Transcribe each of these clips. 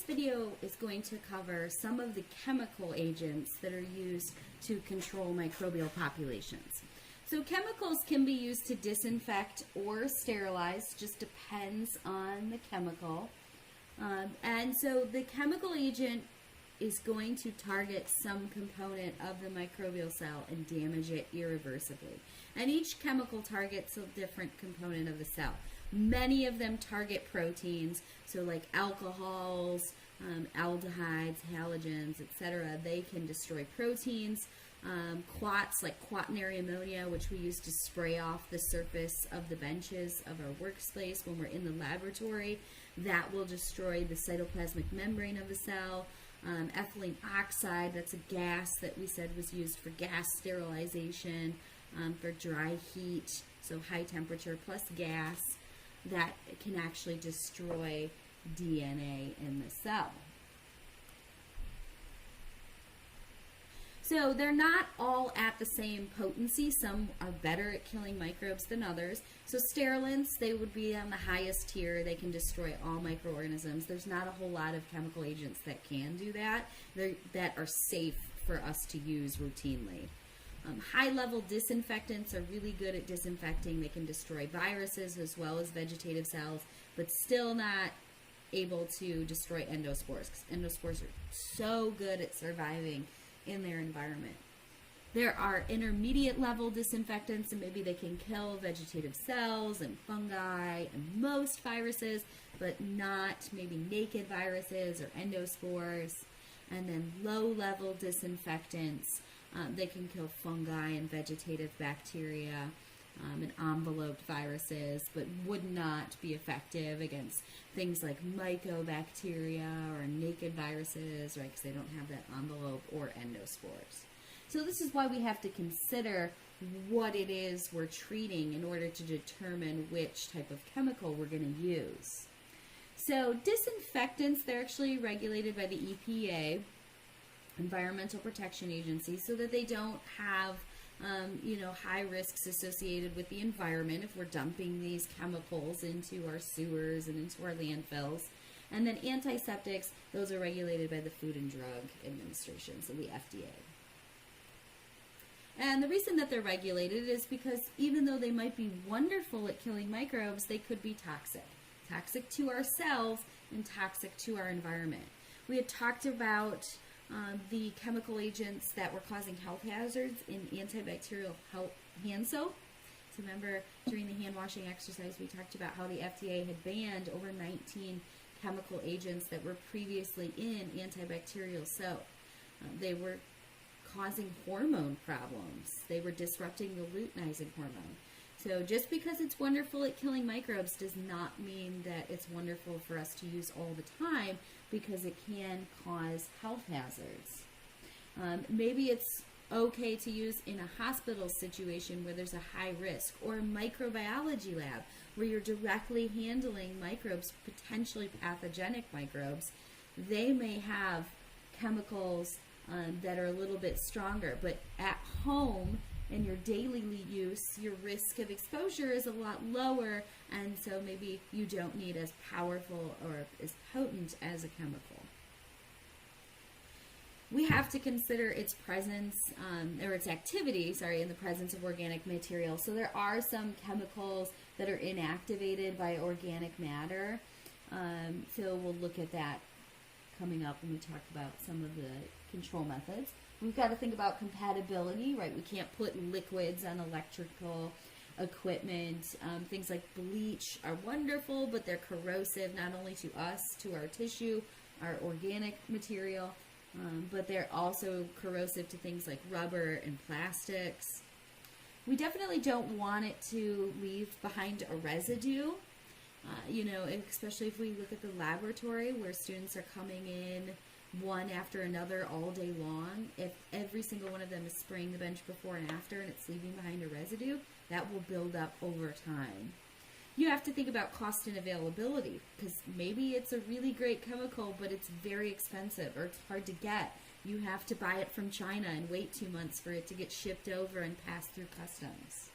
video is going to cover some of the chemical agents that are used to control microbial populations. So chemicals can be used to disinfect or sterilize, just depends on the chemical. And so the chemical agent is going to target some component of the microbial cell and damage it irreversibly. And each chemical targets a different component of the cell. Many of them target proteins, so like alcohols, aldehydes, halogens, etc. They can destroy proteins. Quats, like quaternary ammonia, which we use to spray off the surface of the benches of our workspace when we're in the laboratory, that will destroy the cytoplasmic membrane of the cell. Ethylene oxide, that's a gas that we said was used for gas sterilization, for dry heat, so high temperature plus gas, that can actually destroy DNA in the cell. So they're not all at the same potency. Some are better at killing microbes than others. So sterilants, they would be on the highest tier. They can destroy all microorganisms. There's not a whole lot of chemical agents that can do that, that are safe for us to use routinely. High-level disinfectants are really good at disinfecting. They can destroy viruses as well as vegetative cells, but still not able to destroy endospores, because endospores are so good at surviving in their environment. There are intermediate level disinfectants, and maybe they can kill vegetative cells and fungi and most viruses, but not maybe naked viruses or endospores. And then low level disinfectants, they can kill fungi and vegetative bacteria and enveloped viruses, but would not be effective against things like mycobacteria or naked viruses, right, because they don't have that envelope, or endospores. So this is why we have to consider what it is we're treating in order to determine which type of chemical we're going to use. So disinfectants, they're actually regulated by the EPA, Environmental Protection Agency, so that they don't have high risks associated with the environment if we're dumping these chemicals into our sewers and into our landfills. And then antiseptics, those are regulated by the Food and Drug Administration, so the FDA. And the reason that they're regulated is because even though they might be wonderful at killing microbes, they could be toxic. Toxic to our cells and toxic to our environment. We had talked about the chemical agents that were causing health hazards in antibacterial hand soap. So remember, during the hand washing exercise, we talked about how the FDA had banned over 19 chemical agents that were previously in antibacterial soap. They were causing hormone problems. They were disrupting the luteinizing hormone. So just because it's wonderful at killing microbes does not mean that it's wonderful for us to use all the time, because it can cause health hazards. Maybe it's okay to use in a hospital situation where there's a high risk, or a microbiology lab where you're directly handling microbes, potentially pathogenic microbes. They may have chemicals that are a little bit stronger, but at home in your daily use, your risk of exposure is a lot lower, and so maybe you don't need as powerful or as potent as a chemical. We have to consider its presence, or its activity, in the presence of organic material. So there are some chemicals that are inactivated by organic matter. So we'll look at that coming up when we talk about some of the control methods. We've got to think about compatibility, right? We can't put liquids on electrical equipment. Things like bleach are wonderful, but they're corrosive not only to us, to our tissue, our organic material, but they're also corrosive to things like rubber and plastics. We definitely don't want it to leave behind a residue, especially if we look at the laboratory where students are coming in one after another all day long. If every single one of them is spraying the bench before and after and it's leaving behind a residue, that will build up over time. You have to think about cost and availability, because maybe it's a really great chemical, but it's very expensive or it's hard to get. You have to buy it from China and wait 2 months for it to get shipped over and pass through customs.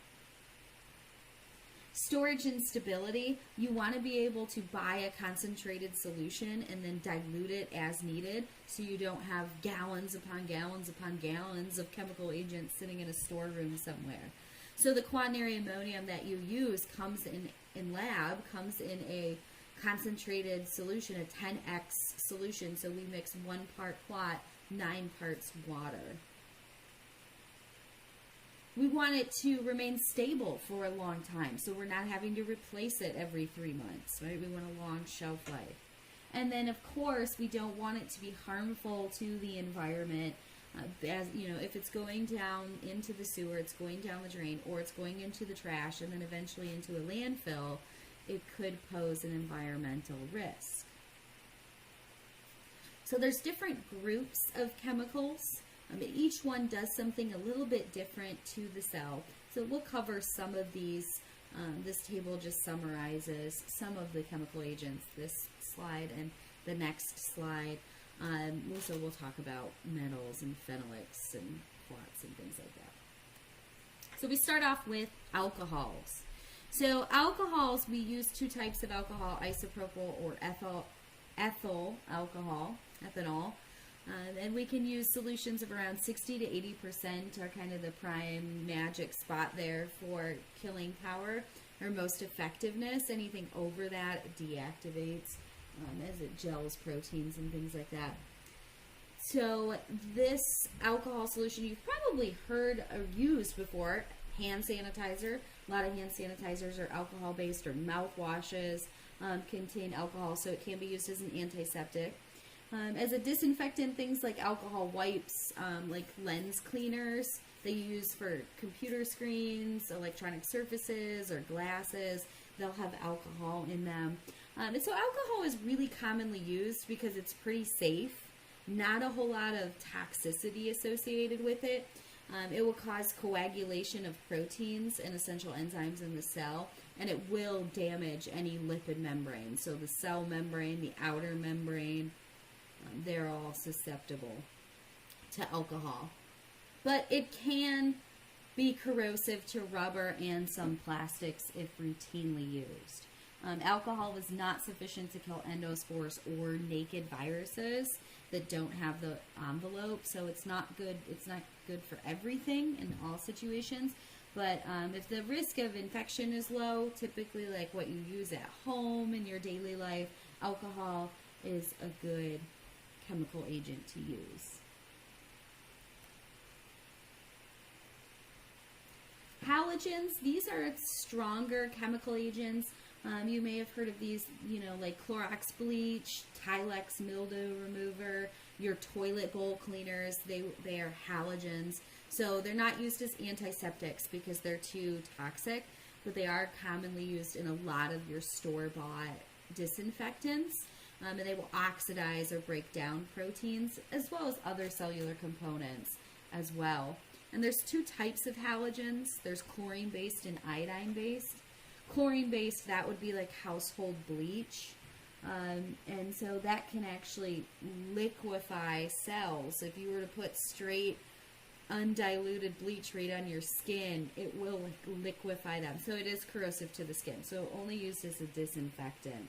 Storage and stability, you want to be able to buy a concentrated solution and then dilute it as needed, so you don't have gallons upon gallons upon gallons of chemical agents sitting in a storeroom somewhere. So the quaternary ammonium that you use comes in lab, comes in a concentrated solution, a 10x solution. So we mix 1 part quat, 9 parts water. We want it to remain stable for a long time, so we're not having to replace it every 3 months, right? We want a long shelf life. And then, of course, we don't want it to be harmful to the environment. As you know, if it's going down into the sewer, it's going down the drain, or it's going into the trash and then eventually into a landfill, it could pose an environmental risk. So there's different groups of chemicals. Each one does something a little bit different to the cell. So we'll cover some of these. This table just summarizes some of the chemical agents, this slide and the next slide. Also, we'll talk about metals and phenolics and quats and things like that. So we start off with alcohols. So alcohols, we use 2 types of alcohol, isopropyl or ethyl alcohol, ethanol. And we can use solutions of around 60 to 80% are kind of the prime magic spot there for killing power or most effectiveness. Anything over that deactivates as it gels proteins and things like that. So this alcohol solution you've probably heard or used before. Hand sanitizer. A lot of hand sanitizers are alcohol-based, or mouthwashes contain alcohol, so it can be used as an antiseptic. As a disinfectant, things like alcohol wipes, like lens cleaners that you use for computer screens, electronic surfaces, or glasses, they'll have alcohol in them. And so alcohol is really commonly used because it's pretty safe. Not a whole lot of toxicity associated with it. It will cause coagulation of proteins and essential enzymes in the cell, and it will damage any lipid membrane. So the cell membrane, the outer membrane, they're all susceptible to alcohol. But it can be corrosive to rubber and some plastics if routinely used. Alcohol is not sufficient to kill endospores or naked viruses that don't have the envelope, so it's not good. It's not good for everything in all situations. But if the risk of infection is low, typically like what you use at home in your daily life, alcohol is a good chemical agent to use. Halogens, these are stronger chemical agents. You may have heard of these, like Clorox bleach, Tilex mildew remover, your toilet bowl cleaners. They are halogens. So they're not used as antiseptics because they're too toxic, but they are commonly used in a lot of your store-bought disinfectants. And they will oxidize or break down proteins as well as other cellular components as well. And there's 2 types of halogens. There's chlorine-based and iodine-based. Chlorine-based, that would be like household bleach. And so that can actually liquefy cells. So if you were to put straight undiluted bleach right on your skin, it will liquefy them. So it is corrosive to the skin. So only used as a disinfectant.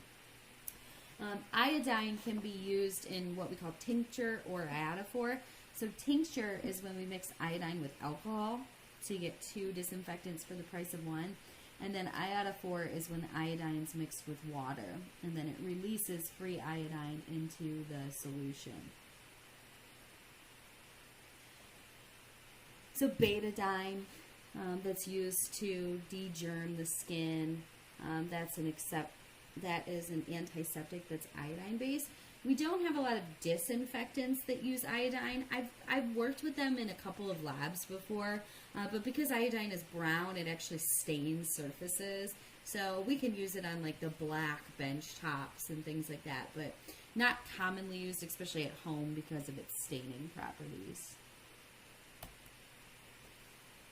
Iodine can be used in what we call tincture or iodophore. So tincture is when we mix iodine with alcohol, so you get 2 disinfectants for the price of 1. And then iodophore is when iodine is mixed with water, and then it releases free iodine into the solution. So betadine, that's used to degerm the skin. That is an antiseptic that's iodine based. We don't have a lot of disinfectants that use iodine. I've worked with them in a couple of labs before, but because iodine is brown, it actually stains surfaces. So we can use it on like the black bench tops and things like that, but not commonly used, especially at home because of its staining properties.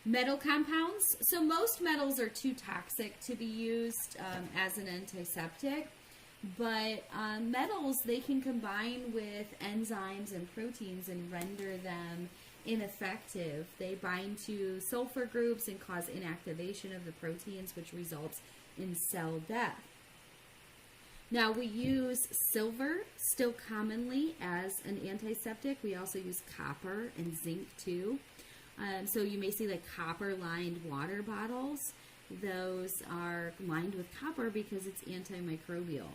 Metal compounds. So most metals are too toxic to be used as an antiseptic, but metals, they can combine with enzymes and proteins and render them ineffective. They bind to sulfur groups and cause inactivation of the proteins, which results in cell death. Now, we use silver still commonly as an antiseptic. We also use copper and zinc too. So you may see like copper-lined water bottles. Those are lined with copper because it's antimicrobial.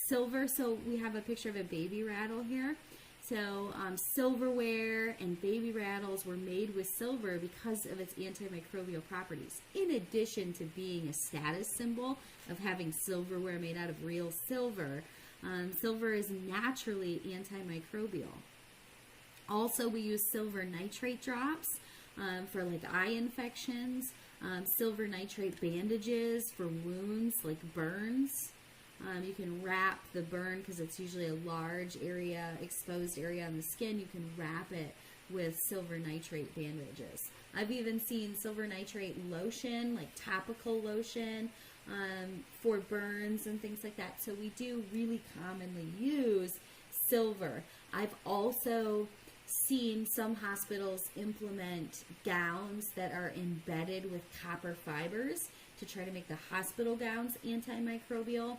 Silver, so we have a picture of a baby rattle here. So silverware and baby rattles were made with silver because of its antimicrobial properties. In addition to being a status symbol of having silverware made out of real silver, silver is naturally antimicrobial. Also, we use silver nitrate drops for like eye infections, silver nitrate bandages for wounds like burns. You can wrap the burn, because it's usually a large area, exposed area on the skin. You can wrap it with silver nitrate bandages. I've even seen silver nitrate lotion, like topical lotion, for burns and things like that. So we do really commonly use silver. I've also seen some hospitals implement gowns that are embedded with copper fibers to try to make the hospital gowns antimicrobial.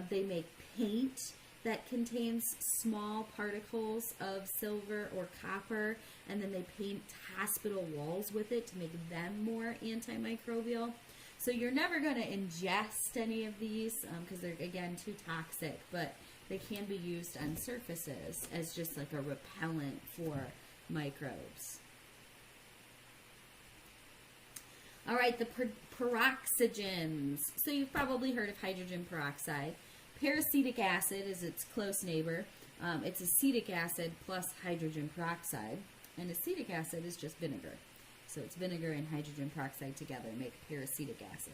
They make paint that contains small particles of silver or copper, and then they paint hospital walls with it to make them more antimicrobial. So you're never going to ingest any of these because they're, again, too toxic, but they can be used on surfaces as just like a repellent for microbes. All right, the peroxygens. So you've probably heard of hydrogen peroxide. Peracetic acid is its close neighbor. It's acetic acid plus hydrogen peroxide. And acetic acid is just vinegar. So it's vinegar and hydrogen peroxide together make peracetic acid.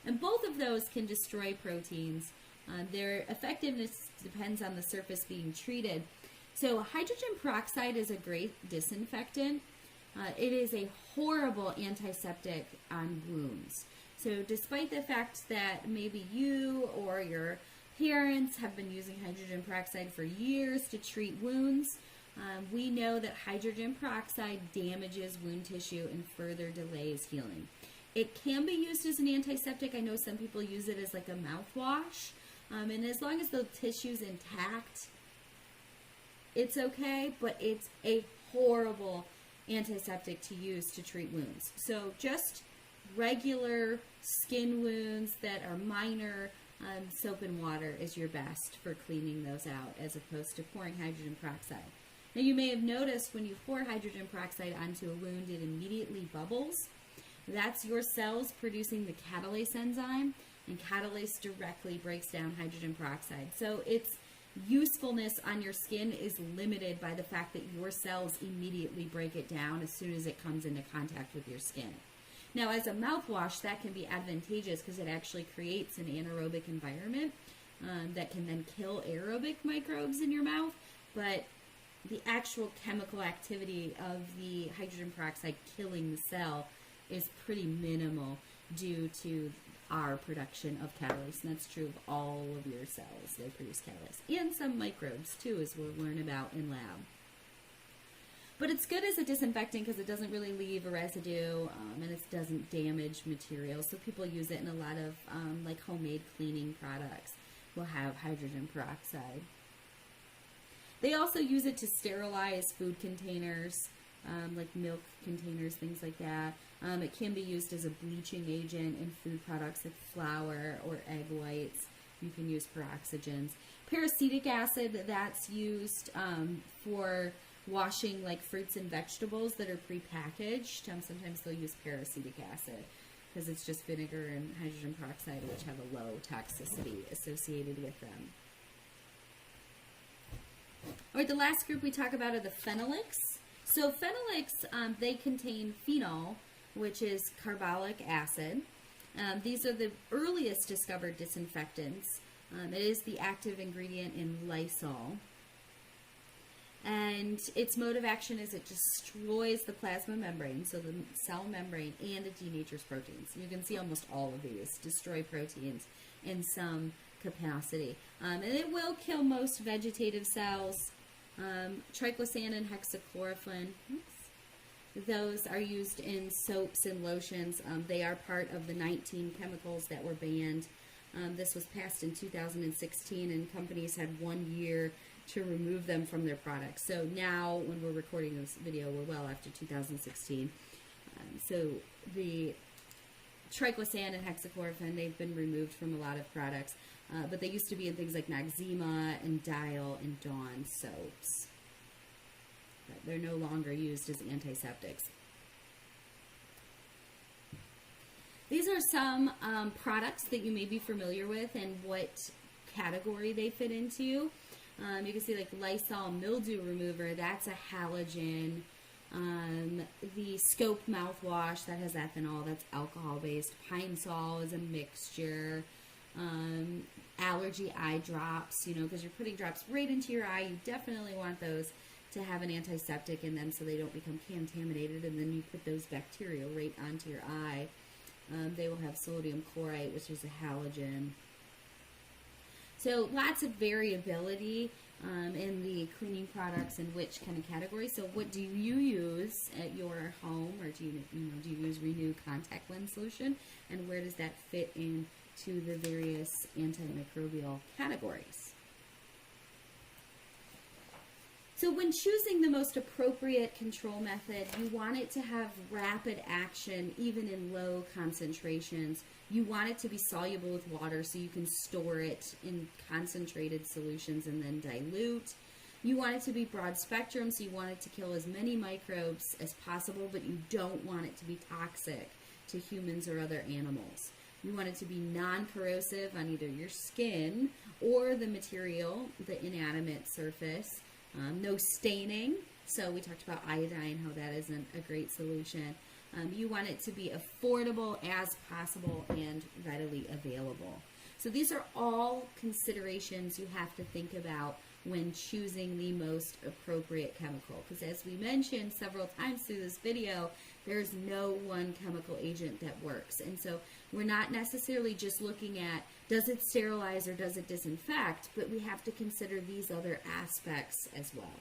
And both of those can destroy proteins. Their effectiveness depends on the surface being treated. So hydrogen peroxide is a great disinfectant. It is a horrible antiseptic on wounds. So despite the fact that maybe you or your parents have been using hydrogen peroxide for years to treat wounds, we know that hydrogen peroxide damages wound tissue and further delays healing. It can be used as an antiseptic. I know some people use it as like a mouthwash. And as long as the tissue's intact, it's okay, but it's a horrible antiseptic to use to treat wounds. So just regular skin wounds that are minor, soap and water is your best for cleaning those out as opposed to pouring hydrogen peroxide. Now you may have noticed when you pour hydrogen peroxide onto a wound, it immediately bubbles. That's your cells producing the catalase enzyme, and catalase directly breaks down hydrogen peroxide. So its usefulness on your skin is limited by the fact that your cells immediately break it down as soon as it comes into contact with your skin. Now, as a mouthwash, that can be advantageous because it actually creates an anaerobic environment that can then kill aerobic microbes in your mouth, but the actual chemical activity of the hydrogen peroxide killing the cell is pretty minimal due to our production of catalase, and that's true of all of your cells. They produce catalase, and some microbes too, as we'll learn about in lab. But it's good as a disinfectant because it doesn't really leave a residue, and it doesn't damage materials. So people use it in a lot of like homemade cleaning products will have hydrogen peroxide. They also use it to sterilize food containers, like milk containers, things like that. It can be used as a bleaching agent in food products like flour or egg whites. You can use peroxygens. Peracetic acid, that's used for washing like fruits and vegetables that are prepackaged. Sometimes they'll use peracetic acid because it's just vinegar and hydrogen peroxide, which have a low toxicity associated with them. All right, the last group we talk about are the phenolics. So phenolics, they contain phenol, which is carbolic acid. These are the earliest discovered disinfectants. It is the active ingredient in Lysol. And its mode of action is it destroys the plasma membrane, so the cell membrane, and it denatures proteins. You can see almost all of these destroy proteins in some capacity. And it will kill most vegetative cells. Triclosan and hexachloroquine. Those are used in soaps and lotions. They are part of the 19 chemicals that were banned. This was passed in 2016, and companies had 1 year to remove them from their products. So now, when we're recording this video, we're well after 2016. So the triclosan and hexachlorophene, they've been removed from a lot of products. But they used to be in things like Noxzema and Dial and Dawn soaps. But they're no longer used as antiseptics. These are some products that you may be familiar with and what category they fit into. You can see like Lysol mildew remover, that's a halogen. The Scope mouthwash, that has ethanol, that's alcohol-based. Pine Sol is a mixture. Allergy eye drops, because you're putting drops right into your eye. You definitely want those to have an antiseptic in them so they don't become contaminated, and then you put those bacteria right onto your eye. They will have sodium chloride, which is a halogen. So lots of variability in the cleaning products and which kind of category. So what do you use at your home, or do you use Renew contact lens solution, and where does that fit into the various antimicrobial categories? So when choosing the most appropriate control method, you want it to have rapid action even in low concentrations. You want it to be soluble with water so you can store it in concentrated solutions and then dilute. You want it to be broad spectrum, so you want it to kill as many microbes as possible, but you don't want it to be toxic to humans or other animals. You want it to be non-corrosive on either your skin or the material, the inanimate surface. No staining. So we talked about iodine, how that isn't a great solution. You want it to be affordable as possible and readily available. So these are all considerations you have to think about when choosing the most appropriate chemical. Because as we mentioned several times through this video, there's no one chemical agent that works. And so we're not necessarily just looking at does it sterilize or does it disinfect, but we have to consider these other aspects as well.